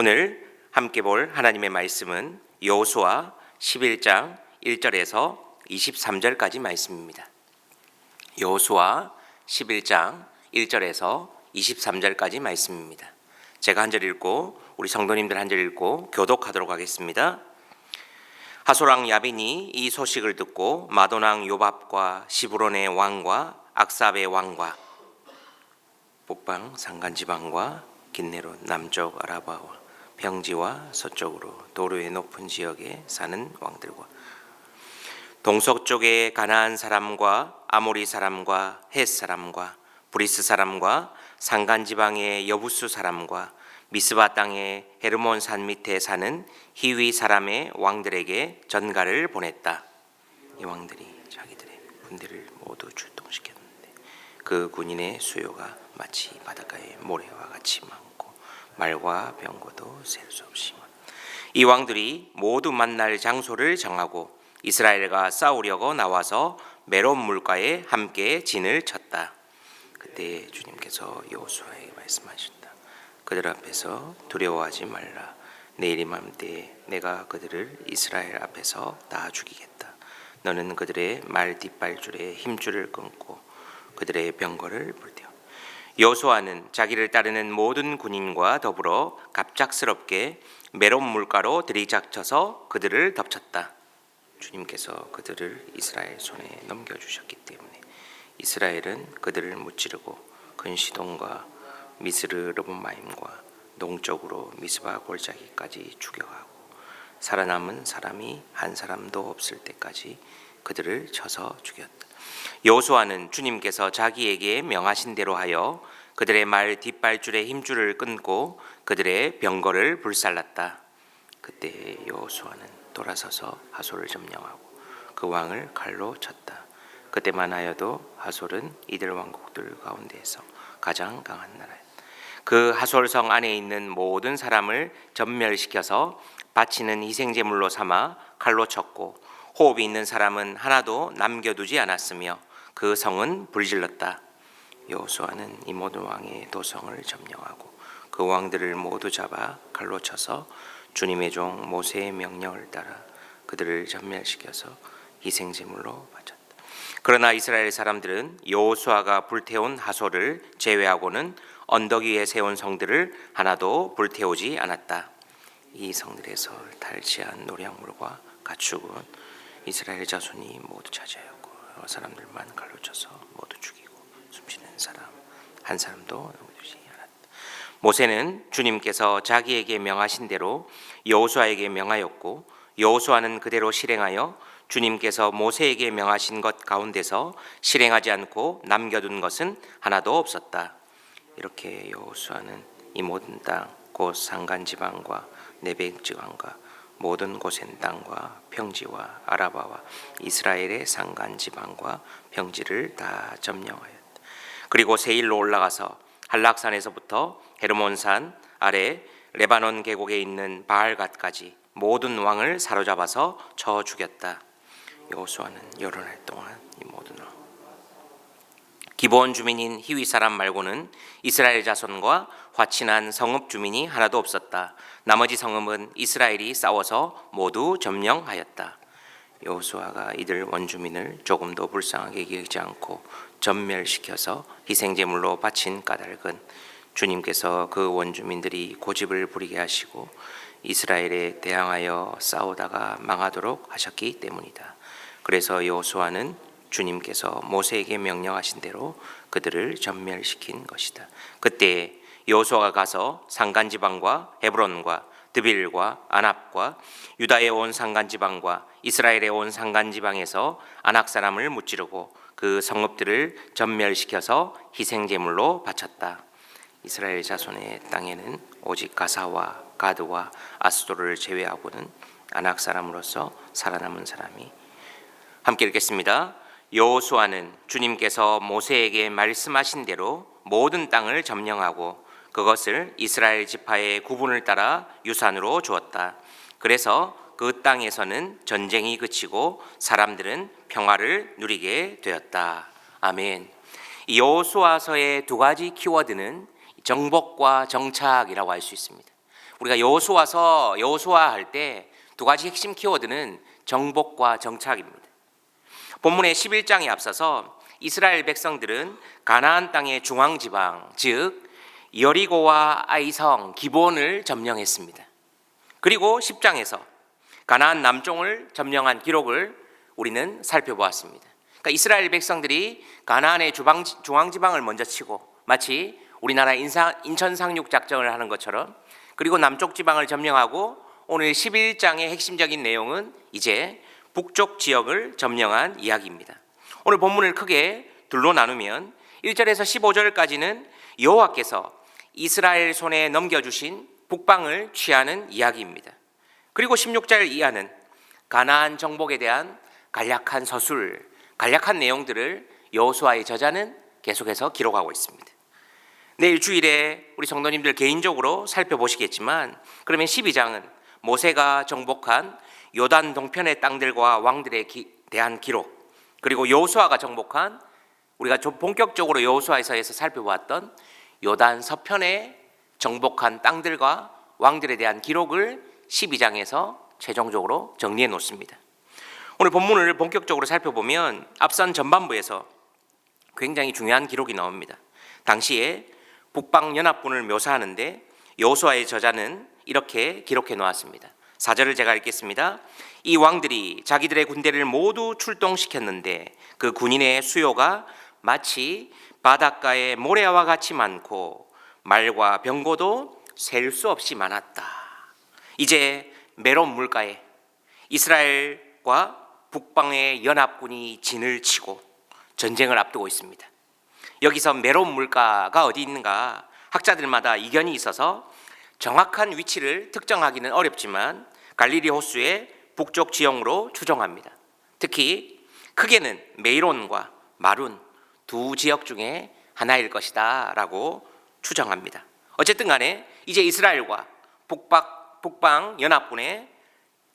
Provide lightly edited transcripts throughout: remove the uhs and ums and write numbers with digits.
오늘 함께 볼 하나님의 말씀은 여호수아 11장 1절에서 23절까지 말씀입니다. 여호수아 11장 1절에서 23절까지 말씀입니다. 제가 한 절 읽고 우리 성도님들 한 절 읽고 교독하도록 하겠습니다. 하솔왕 야빈이 이 소식을 듣고 마돈왕 요밥과 시브론의 왕과 악삽의 왕과 북방 산간지방과 긴네롯 남쪽 아라바와 평지와 서쪽으로 도로의 높은 지역에 사는 왕들과 동서쪽의 가나안 사람과 아모리 사람과 헷 사람과 브리스 사람과 산간지방의 여부수 사람과 미스바 땅의 헤르몬 산 밑에 사는 히위 사람의 왕들에게 전가를 보냈다. 이 왕들이 자기들의 군대를 모두 출동시켰는데 그 군인의 수요가 마치 바닷가의 모래와 같이 많고 말과 병거도 셀 수 없이 이 왕들이 모두 만날 장소를 정하고 이스라엘과 싸우려고 나와서 메론 물가에 함께 진을 쳤다. 그때 주님께서 여호수아에게 말씀하셨다. 그들 앞에서 두려워하지 말라. 내일 이맘때에 내가 그들을 이스라엘 앞에서 다 죽이겠다. 너는 그들의 말 뒷발줄에 힘줄을 끊고 그들의 병거를 불태워. 여호수아는 자기를 따르는 모든 군인과 더불어 갑작스럽게 메론 물가로 들이닥쳐서 그들을 덮쳤다. 주님께서 그들을 이스라엘 손에 넘겨주셨기 때문에 이스라엘은 그들을 무찌르고 근시돈과 미스르 르본마임과 동쪽으로 미스바 골짜기까지 죽여가고 살아남은 사람이 한 사람도 없을 때까지 그들을 쳐서 죽였다. 여호수아는 주님께서 자기에게 명하신 대로 하여 그들의 말 뒷발줄에 힘줄을 끊고 그들의 병거를 불살랐다. 그때 여호수아는 돌아서서 하솔을 점령하고 그 왕을 칼로 쳤다. 그때만 하여도 하솔은 이들 왕국들 가운데에서 가장 강한 나라였다. 그 하솔성 안에 있는 모든 사람을 전멸시켜서 바치는 희생제물로 삼아 칼로 쳤고 호흡이 있는 사람은 하나도 남겨두지 않았으며 그 성은 불질렀다. 여호수아는 이 모든 왕의 도성을 점령하고 그 왕들을 모두 잡아 칼로 쳐서 주님의 종 모세의 명령을 따라 그들을 전멸시켜서 희생제물로 바쳤다. 그러나 이스라엘 사람들은 여호수아가 불태운 하솔을 제외하고는 언덕 위에 세운 성들을 하나도 불태우지 않았다. 이 성들에서 탈취한 노략물과 가축은 이스라엘 자손이 모두 차지하였고 사람들만 칼로 쳐서 모두 죽이고 숨쉬는 사람 한 사람도 남겨두지 않았다. 모세는 주님께서 자기에게 명하신 대로 여호수아에게 명하였고 여호수아는 그대로 실행하여 주님께서 모세에게 명하신 것 가운데서 실행하지 않고 남겨둔 것은 하나도 없었다. 이렇게 여호수아는 이 모든 땅 곧 산간지방과 네벡지방과 모든 고센 땅과 평지와 아라바와 이스라엘의 산간지방과 평지를 다 점령하였다. 그리고 세일로 올라가서 한락산에서부터 헤르몬산 아래 레바논 계곡에 있는 바알갓까지 모든 왕을 사로잡아서 쳐 죽였다. 여호수아는 여러 날 동안 이 모든 왕 기브온 주민인 히위 사람 말고는 이스라엘 자손과 화친한 성읍 주민이 하나도 없었다. 나머지 성읍은 이스라엘이 싸워서 모두 점령하였다. 여호수아가 이들 원주민을 조금도 불쌍하게 여기지 않고 전멸시켜서 희생제물로 바친 까닭은 주님께서 그 원주민들이 고집을 부리게 하시고 이스라엘에 대항하여 싸우다가 망하도록 하셨기 때문이다. 그래서 여호수아는 주님께서 모세에게 명령하신 대로 그들을 전멸시킨 것이다. 그때 여호수아가 가서 산간지방과 헤브론과 드빌과 아납과 유다에 온 산간지방과 이스라엘에 온 산간지방에서 아낙 사람을 무찌르고 그 성읍들을 전멸시켜서 희생제물로 바쳤다. 이스라엘 자손의 땅에는 오직 가사와 가드와 아스도를 제외하고는 아낙 사람으로서 살아남은 사람이. 함께 읽겠습니다. 여호수아는 주님께서 모세에게 말씀하신 대로 모든 땅을 점령하고 그것을 이스라엘 지파의 구분을 따라 유산으로 주었다. 그래서 그 땅에서는 전쟁이 그치고 사람들은 평화를 누리게 되었다. 아멘. 여호수아서의 두 가지 키워드는 정복과 정착이라고 할 수 있습니다. 우리가 여호수아 할 때 두 가지 핵심 키워드는 정복과 정착입니다. 본문의 11장에 앞서서 이스라엘 백성들은 가나안 땅의 중앙지방, 즉 여리고와 아이성, 기브온을 점령했습니다. 그리고 10장에서 가나안 남쪽을 점령한 기록을 우리는 살펴보았습니다. 그러니까 이스라엘 백성들이 가나안의 중앙지방을 먼저 치고 마치 우리나라 인천 상륙 작전을 하는 것처럼, 그리고 남쪽 지방을 점령하고 오늘 11장의 핵심적인 내용은 이제 북쪽 지역을 점령한 이야기입니다. 오늘 본문을 크게 둘로 나누면 1절에서 15절까지는 여호와께서 이스라엘 손에 넘겨주신 북방을 취하는 이야기입니다. 그리고 16절 이하는 가나안 정복에 대한 간략한 서술, 간략한 내용들을 여호수아의 저자는 계속해서 기록하고 있습니다. 내일 주일에 우리 성도님들 개인적으로 살펴보시겠지만, 그러면 12장은 모세가 정복한 요단 동편의 땅들과 왕들에 대한 기록, 그리고 여호수아가 정복한, 우리가 좀 본격적으로 여호수아에서 살펴보았던 요단 서편에 정복한 땅들과 왕들에 대한 기록을 12장에서 최종적으로 정리해 놓습니다. 오늘 본문을 본격적으로 살펴보면 앞선 전반부에서 굉장히 중요한 기록이 나옵니다. 당시에 북방연합군을 묘사하는데 여호수아의 저자는 이렇게 기록해 놓았습니다. 4절을 제가 읽겠습니다. 이 왕들이 자기들의 군대를 모두 출동시켰는데 그 군인의 수요가 마치 바닷가의 모래와 같이 많고 말과 병거도 셀 수 없이 많았다. 이제 메론 물가에 이스라엘과 북방의 연합군이 진을 치고 전쟁을 앞두고 있습니다. 여기서 메론 물가가 어디 있는가 학자들마다 이견이 있어서 정확한 위치를 특정하기는 어렵지만 갈릴리 호수의 북쪽 지형으로 추정합니다. 특히 크게는 메이론과 마룬 두 지역 중에 하나일 것이다 라고 추정합니다. 어쨌든 간에 이제 이스라엘과 북방 연합군의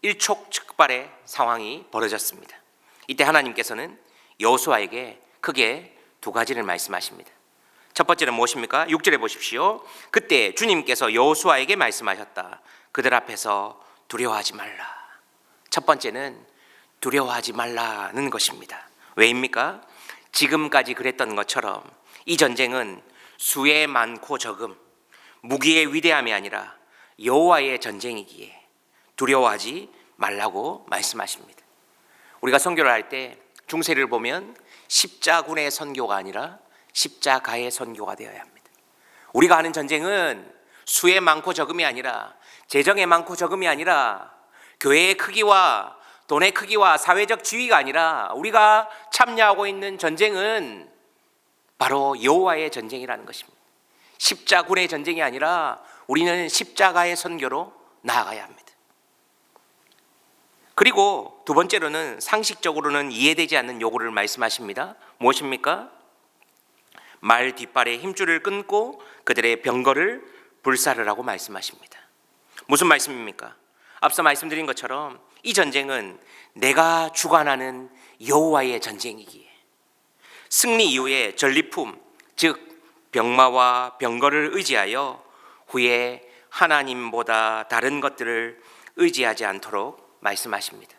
일촉즉발의 상황이 벌어졌습니다. 이때 하나님께서는 여호수아에게 크게 두 가지를 말씀하십니다. 첫 번째는 무엇입니까? 6절에 보십시오. 그때 주님께서 여호수아에게 말씀하셨다. 그들 앞에서 두려워하지 말라. 첫 번째는 두려워하지 말라는 것입니다. 왜입니까? 지금까지 그랬던 것처럼 이 전쟁은 수의 많고 적음, 무기의 위대함이 아니라 여호와의 전쟁이기에 두려워하지 말라고 말씀하십니다. 우리가 선교를 할 때 중세를 보면 십자군의 선교가 아니라 십자가의 선교가 되어야 합니다. 우리가 하는 전쟁은 수의 많고 적음이 아니라, 재정의 많고 적음이 아니라, 교회의 크기와 돈의 크기와 사회적 지위가 아니라 우리가 참여하고 있는 전쟁은 바로 여호와의 전쟁이라는 것입니다. 십자군의 전쟁이 아니라 우리는 십자가의 선교로 나아가야 합니다. 그리고 두 번째로는 상식적으로는 이해되지 않는 요구를 말씀하십니다. 무엇입니까? 말 뒷발에 힘줄을 끊고 그들의 병거를 불사르라고 말씀하십니다. 무슨 말씀입니까? 앞서 말씀드린 것처럼 이 전쟁은 내가 주관하는 여호와의 전쟁이기에 승리 이후에 전리품, 즉 병마와 병거를 의지하여 후에 하나님보다 다른 것들을 의지하지 않도록 말씀하십니다.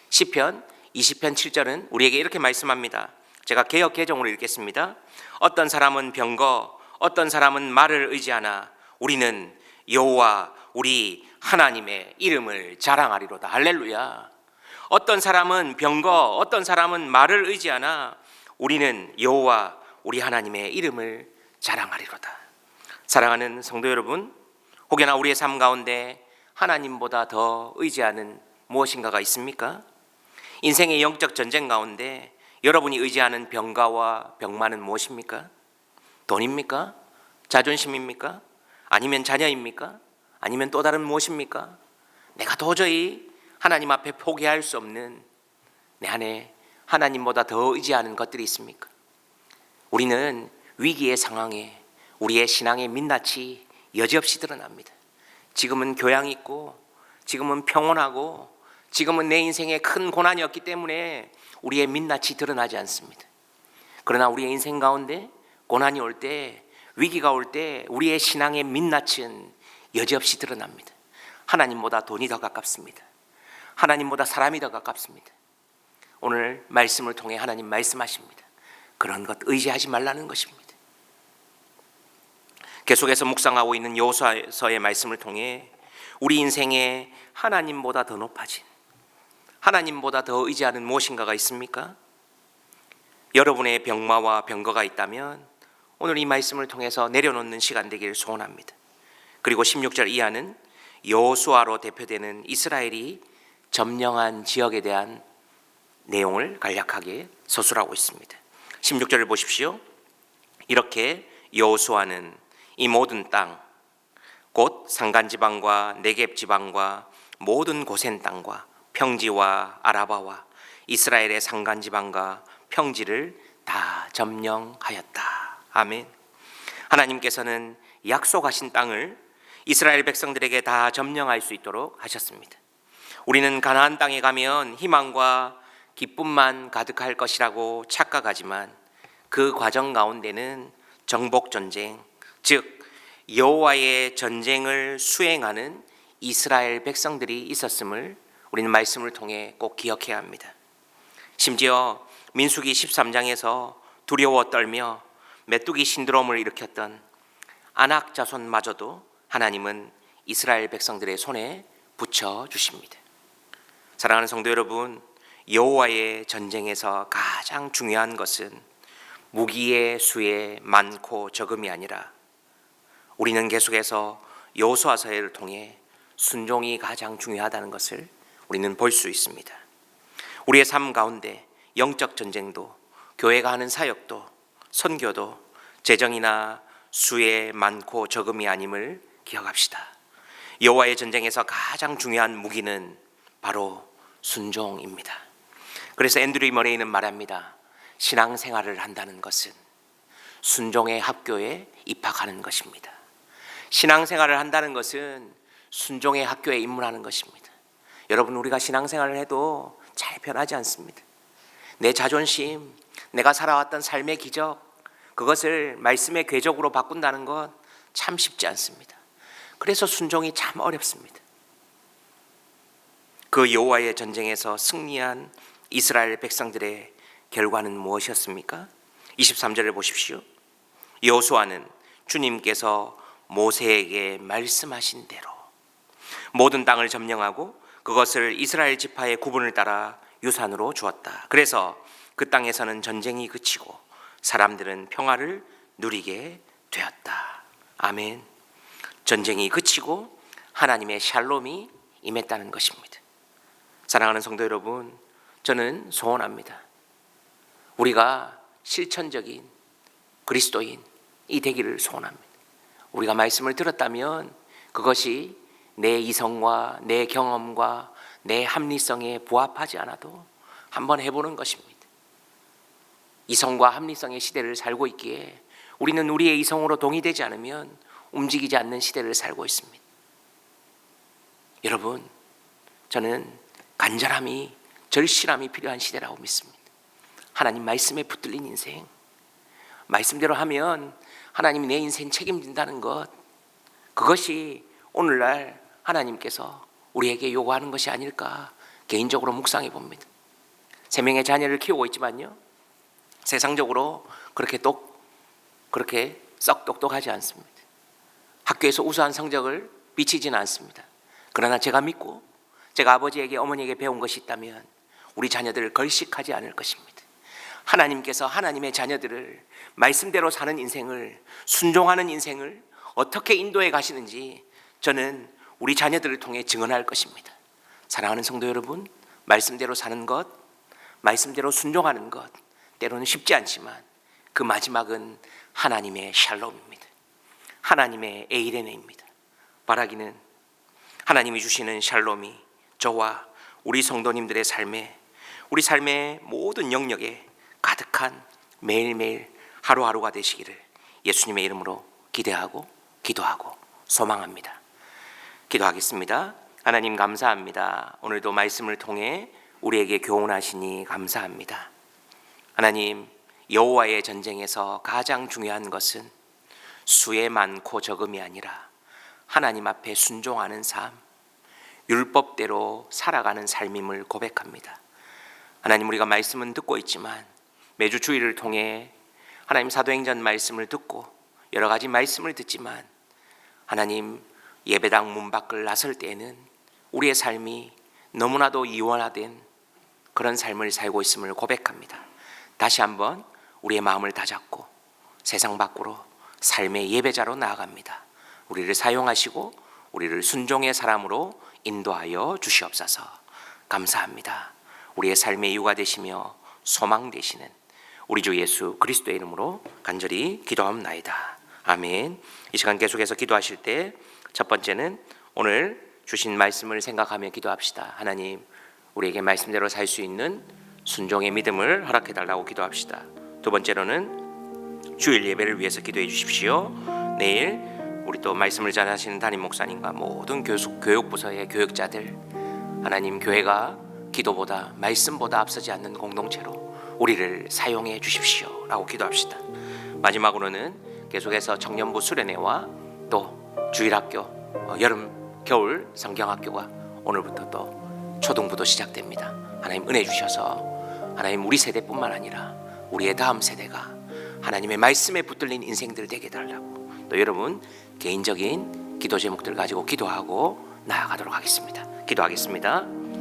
시편 20편 7절은 우리에게 이렇게 말씀합니다. 제가 개역 개정으로 읽겠습니다. 어떤 사람은 병거, 어떤 사람은 말을 의지하나 우리는 여호와 우리 하나님의 이름을 자랑하리로다. 할렐루야. 어떤 사람은 병거, 어떤 사람은 말을 의지하나 우리는 여호와 우리 하나님의 이름을 자랑하리로다. 사랑하는 성도 여러분, 혹여나 우리의 삶 가운데 하나님보다 더 의지하는 무엇인가가 있습니까? 인생의 영적 전쟁 가운데 여러분이 의지하는 병가와 병마는 무엇입니까? 돈입니까? 자존심입니까? 아니면 자녀입니까? 아니면 또 다른 무엇입니까? 내가 도저히 하나님 앞에 포기할 수 없는 내 안에 하나님보다 더 의지하는 것들이 있습니까? 우리는 위기의 상황에 우리의 신앙의 민낯이 여지없이 드러납니다. 지금은 교양이 있고 지금은 평온하고 지금은 내 인생에 큰 고난이었기 때문에 우리의 민낯이 드러나지 않습니다. 그러나 우리의 인생 가운데 고난이 올 때, 위기가 올 때 우리의 신앙의 민낯은 여지없이 드러납니다. 하나님보다 돈이 더 가깝습니다. 하나님보다 사람이 더 가깝습니다. 오늘 말씀을 통해 하나님 말씀하십니다. 그런 것 의지하지 말라는 것입니다. 계속해서 묵상하고 있는 여호수아서의 말씀을 통해 우리 인생에 하나님보다 더 높아진, 하나님보다 더 의지하는 무엇인가가 있습니까? 여러분의 병마와 병거가 있다면 오늘 이 말씀을 통해서 내려놓는 시간 되기를 소원합니다. 그리고 16절 이하는 여호수아로 대표되는 이스라엘이 점령한 지역에 대한 내용을 간략하게 서술하고 있습니다. 16절을 보십시오. 이렇게 여호수아는 이 모든 땅, 곧 산간지방과 네겝지방과 모든 고센 땅과 평지와 아라바와 이스라엘의 산간지방과 평지를 다 점령하였다. 아멘. 하나님께서는 약속하신 땅을 이스라엘 백성들에게 다 점령할 수 있도록 하셨습니다. 우리는 가나안 땅에 가면 희망과 기쁨만 가득할 것이라고 착각하지만 그 과정 가운데는 정복 전쟁, 즉 여호와의 전쟁을 수행하는 이스라엘 백성들이 있었음을 우리는 말씀을 통해 꼭 기억해야 합니다. 심지어 민수기 13장에서 두려워 떨며 메뚜기 신드롬을 일으켰던 아낙 자손마저도 하나님은 이스라엘 백성들의 손에 붙여주십니다. 사랑하는 성도 여러분, 여호와의 전쟁에서 가장 중요한 것은 무기의 수의 많고 적음이 아니라 우리는 계속해서 여호수아서를 통해 순종이 가장 중요하다는 것을 우리는 볼 수 있습니다. 우리의 삶 가운데 영적 전쟁도, 교회가 하는 사역도, 선교도 재정이나 수의 많고 적음이 아님을 기억합시다. 여호와의 전쟁에서 가장 중요한 무기는 바로 순종입니다. 그래서 앤드류 머레이는 말합니다. 신앙생활을 한다는 것은 순종의 학교에 입학하는 것입니다. 신앙생활을 한다는 것은 순종의 학교에 입문하는 것입니다. 여러분, 우리가 신앙생활을 해도 잘 변하지 않습니다. 내 자존심, 내가 살아왔던 삶의 기적, 그것을 말씀의 궤적으로 바꾼다는 것 참 쉽지 않습니다. 그래서 순종이 참 어렵습니다. 그 여호와의 전쟁에서 승리한 이스라엘 백성들의 결과는 무엇이었습니까? 23절을 보십시오. 여호수아는 주님께서 모세에게 말씀하신 대로 모든 땅을 점령하고 그것을 이스라엘 지파의 구분을 따라 유산으로 주었다. 그래서 그 땅에서는 전쟁이 그치고 사람들은 평화를 누리게 되었다. 아멘. 전쟁이 그치고 하나님의 샬롬이 임했다는 것입니다. 사랑하는 성도 여러분, 저는 소원합니다. 우리가 실천적인 그리스도인이 되기를 소원합니다. 우리가 말씀을 들었다면 그것이 내 이성과 내 경험과 내 합리성에 부합하지 않아도 한번 해보는 것입니다. 이성과 합리성의 시대를 살고 있기에 우리는 우리의 이성으로 동의되지 않으면 움직이지 않는 시대를 살고 있습니다. 여러분, 저는 간절함이, 절실함이 필요한 시대라고 믿습니다. 하나님 말씀에 붙들린 인생, 말씀대로 하면 하나님이 내 인생 책임진다는 것, 그것이 오늘날 하나님께서 우리에게 요구하는 것이 아닐까 개인적으로 묵상해 봅니다. 3명의 자녀를 키우고 있지만요, 세상적으로 그렇게 썩 똑똑하지 않습니다. 학교에서 우수한 성적을 비치지는 않습니다. 그러나 제가 믿고 제가 아버지에게 어머니에게 배운 것이 있다면 우리 자녀들을 걸식하지 않을 것입니다. 하나님께서 하나님의 자녀들을 말씀대로 사는 인생을, 순종하는 인생을 어떻게 인도해 가시는지 저는 우리 자녀들을 통해 증언할 것입니다. 사랑하는 성도 여러분, 말씀대로 사는 것, 말씀대로 순종하는 것, 때로는 쉽지 않지만 그 마지막은 하나님의 샬롬입니다. 하나님의 에이레네입니다. 바라기는 하나님이 주시는 샬롬이 저와 우리 성도님들의 삶에, 우리 삶의 모든 영역에 가득한 매일매일 하루하루가 되시기를 예수님의 이름으로 기대하고 기도하고 소망합니다. 기도하겠습니다. 하나님 감사합니다. 오늘도 말씀을 통해 우리에게 교훈하시니 감사합니다. 하나님, 여호와의 전쟁에서 가장 중요한 것은 수의 많고 적음이 아니라 하나님 앞에 순종하는 삶, 율법대로 살아가는 삶임을 고백합니다. 하나님, 우리가 말씀은 듣고 있지만 매주 주일을 통해 하나님 사도행전 말씀을 듣고 여러 가지 말씀을 듣지만 하나님 예배당 문 밖을 나설 때에는 우리의 삶이 너무나도 이원화된 그런 삶을 살고 있음을 고백합니다. 다시 한번 우리의 마음을 다잡고 세상 밖으로 삶의 예배자로 나아갑니다. 우리를 사용하시고 우리를 순종의 사람으로 인도하여 주시옵소서. 감사합니다. 우리의 삶의 이유가 되시며 소망 되시는 우리 주 예수 그리스도의 이름으로 간절히 기도하옵나이다. 아멘. 이 시간 계속해서 기도하실 때 첫 번째는 오늘 주신 말씀을 생각하며 기도합시다. 하나님, 우리에게 말씀대로 살 수 있는 순종의 믿음을 허락해 달라고 기도합시다. 두 번째로는 주일 예배를 위해서 기도해 주십시오. 내일 우리 또 말씀을 잘 하시는 담임 목사님과 모든 교육부서의 교육자들, 하나님 교회가 기도보다 말씀보다 앞서지 않는 공동체로 우리를 사용해 주십시오 라고 기도합시다. 마지막으로는 계속해서 청년부 수련회와 또 주일학교, 여름 겨울 성경학교가 오늘부터 또 초등부도 시작됩니다. 하나님 은혜 주셔서 하나님 우리 세대뿐만 아니라 우리의 다음 세대가 하나님의 말씀에 붙들린 인생들 되게 달라고, 또 여러분 개인적인 기도 제목들 가지고 기도하고 나아가도록 하겠습니다. 기도하겠습니다.